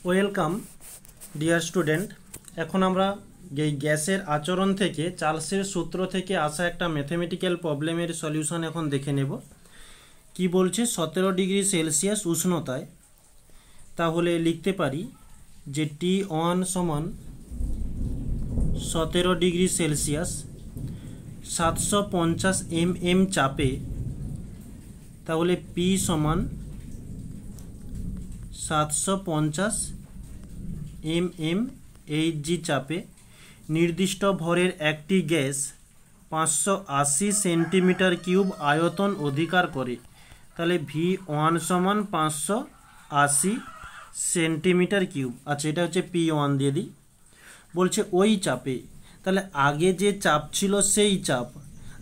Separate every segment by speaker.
Speaker 1: Welcome dear student. এখন আমরা এই গ্যাসের আচরণ থেকে চার্লসের সূত্র থেকে আসা একটা ম্যাথমেটিক্যাল প্রবলেমের সলিউশন এখন দেখে নেব। কি বলছে 17 ডিগ্রি সেলসিয়াস উষ্ণতায়, তাহলে লিখতে পারি যে T1 সমান 17 ডিগ্রি সেলসিয়াস 750 mm চাপে, তাহলে P সমান 750 mm Hg চাপে নির্দিষ্ট ভরের একটি গ্যাস 580 সেন্টিমিটার কিউব আয়তন অধিকার করে। তাহলে V1 সমান 580 সেন্টিমিটার কিউব। আচ্ছা, এটা হচ্ছে P1 দিয়ে দিই। বলছে ওই চাপে, তাহলে আগে যে চাপ ছিল সেই চাপ,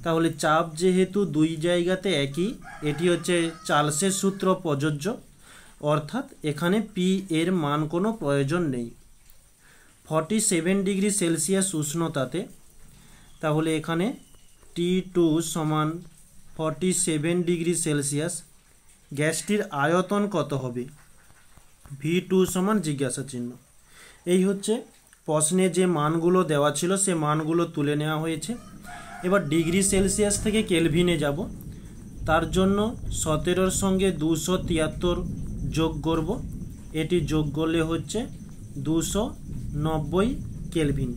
Speaker 1: তাহলে চাপ যেহেতু দুই জায়গাতে একই, এটি হচ্ছে চার্লসের সূত্র প্রযোজ্য, অর্থাৎ এখানে পি এর মান কোনো প্রয়োজন নেই। 47 ডিগ্রি সেলসিয়াস উষ্ণতাতে, তাহলে এখানে T2 সমান 47 ডিগ্রি সেলসিয়াস, গ্যাসটির আয়তন কত হবে? V2 সমান জিজ্ঞাসা চিহ্ন। এই হচ্ছে প্রশ্নে যে মানগুলো দেওয়া ছিল সে মানগুলো তুলে নেওয়া হয়েছে। এবার ডিগ্রি সেলসিয়াস থেকে কেলভিনে যাব, তার জন্য 17-র সঙ্গে 273 যোগ করব। এটি যোগ করলে হচ্ছে 290 কেলভিন।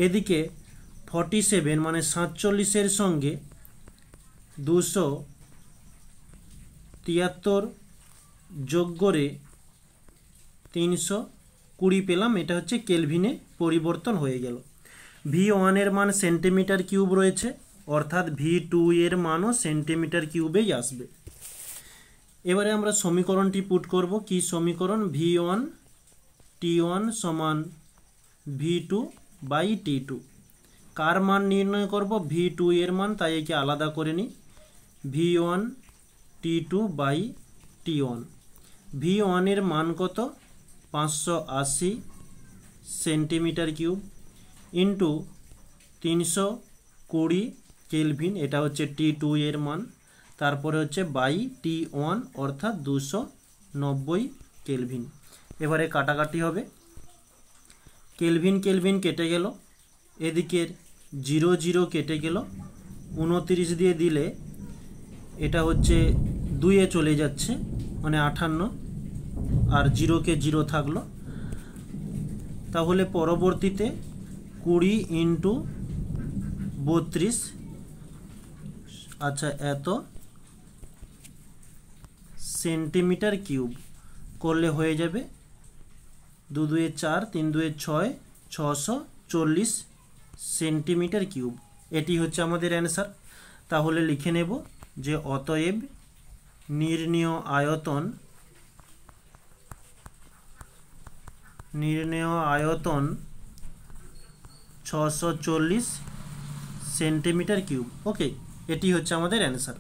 Speaker 1: এদিকে 47 মানে 47-এর সঙ্গে 273 যোগ করে 320 পেলাম। এটা হচ্ছে কেলভিনে পরিবর্তন হয়ে গেল। V1 এর মান সেন্টিমিটার কিউব রয়েছে, অর্থাৎ V2 এর মানও সেন্টিমিটার কিউবেই আসবে। এবারে আমরা সমীকরণটি পুট করব। কি সমীকরণ? V1 T1 সমান V2 বাই T2। কার মান নির্ণয় করব? V2 এর মান, তাই একে আলাদা করে নিই। V1 T2 by T1। V1 এর মান কত? 580 সেন্টিমিটার কিউব ইন্টু 320 কেলভিন, এটা হচ্ছে T2 এর মান। তারপরে হচ্ছে বাই T1 অর্থাৎ 290 কেলভিন। এবারে কাটাকাটি হবে, কেলভিন কেলভিন কেটে গেল, এদিকের 0 0 কেটে গেল, 29 দিয়ে দিলে এটা হচ্ছে 2-এ চলে যাচ্ছে, মানে 58, আর 0-কে 0 থাকলো। তাহলে পরবর্তীতে 20 ইন্টু 32, আচ্ছা এত সেন্টিমিটার কিউব করলে হয়ে যাবে 2 2 4 3 2 6 640 সেন্টিমিটার কিউব। এটি হচ্ছে আমাদের অ্যান্সার। তাহলে লিখে নেব যে অতএব নির্ণেয় আয়তন 640 সেন্টিমিটার কিউব। ওকে, এটি হচ্ছে আমাদের অ্যান্সার।